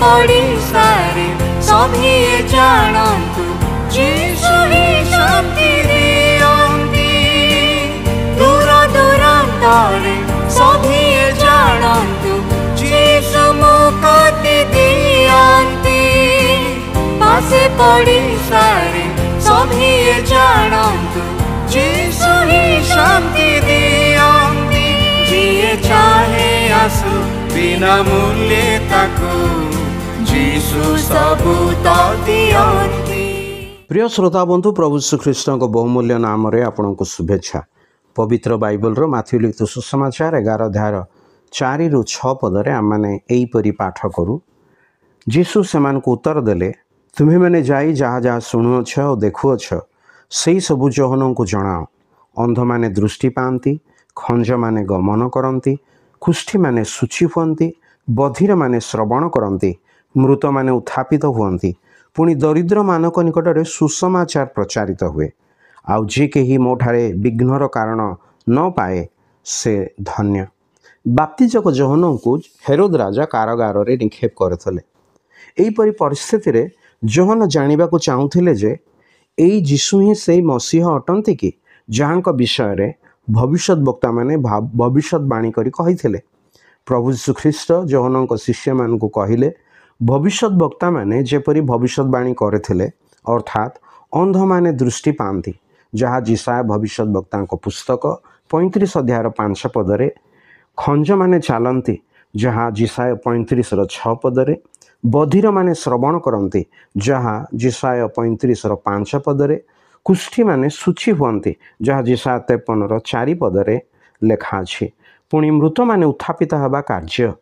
पड़िसारे सभी जानन्तु यीशु ही शांति दियन्ति दूर दूरान्तरे सभी जानन्तु यीशु मुक्ति दियन्ति पासे पड़िसारे सभी जानन्तु यीशु ही शांति दियन्ति जिए चाहे आसु बिना मूल्य ताकू यीशु सबु दियन्ति। प्रिय श्रोता बंधु प्रभु श्रीकृष्ण को बहुमूल्य नाम रे आपन को शुभेच्छा। पवित्र बाइबल रो माथ्यू लिखित सुसमाचार 11 अध्याय 4 ରୁ 6 पदरे आम मैंने यहीपरि पाठ करूँ। यीशु सेमान को उत्तर देले, तुम्हें मैंने जाई जहाँ जहाँ शुणुअछ और देखुअछ से सबु जहन को जनाओ। अंध माने दृष्टि पाती, खंज माने गमन करती, कुष्ठी माने शुचि हुअन्ति, बधिर माने श्रवण करती, मृत माने उत्थापित हुअन्ति, पुणी दरिद्र मानक निकट में सुसमाचार प्रचारित हुए। आउ जे कहीं मोठारे विघ्नर कारण न पाए से धन्य। बाप्तिजक जहन को हेरोद राजा कारागार रे निक्षेप करथिले। एहीपरि परिस्थिति रे जहन जानिबा को चाहुथिले जे एई यीशु ही से मसीह अटंती कि जहाँक विषय रे भविष्यत वक्ता माने भविष्यवाणी करी कहिथिले। प्रभु यीशु ख्रीष्ट जहनक शिष्य मान को कहिले, भविष्यत वक्ता माने जेपरी भविष्यवाणी करथिले, अर्थात अंध माने दृष्टि पाती, जहाँ जिसाया भविष्यत वक्ता पुस्तक 35 अध्याय 5 पदरे, खंज माने चालती, जहाँ जिसाया 35 6 पदरे, बधिर माने श्रवण करती, जहाँ जिसाया 35 5 पदरे, कुष्ठी माने शुचि हुअन्ति, जहाँ जिसाया 53 4 पदरे लेखा अछि। पुणी मृत माने उत्थापित हवा कार्य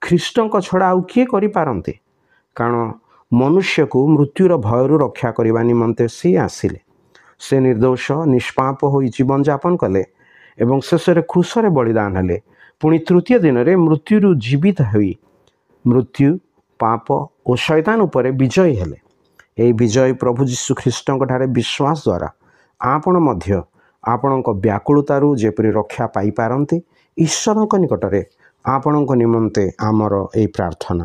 ख्रीष्टଙ୍କ छड़ा आउ किए करि पारन्ते, कारण मनुष्य को मृत्युर भयरु रक्षा करने निमंते सी आसिले। से निर्दोष निष्पाप हो जीवन यापन कले एवं शेषे क्रूसरे बलिदान हेले, पुणी तृतीय दिन में मृत्यु जीवित हुई मृत्यु पाप और शैतान उपरे विजयी हेले। यही विजय प्रभु यीशु ख्रीष्टଙ୍କ ठारे विश्वास द्वारा आपण मध्य आपणक व्याकुलतारू जेपरि रक्षा पाई पारन्ते ईश्वरଙ୍କ निकटरे आपणଙ୍କ निमंते आमर ए प्रार्थना।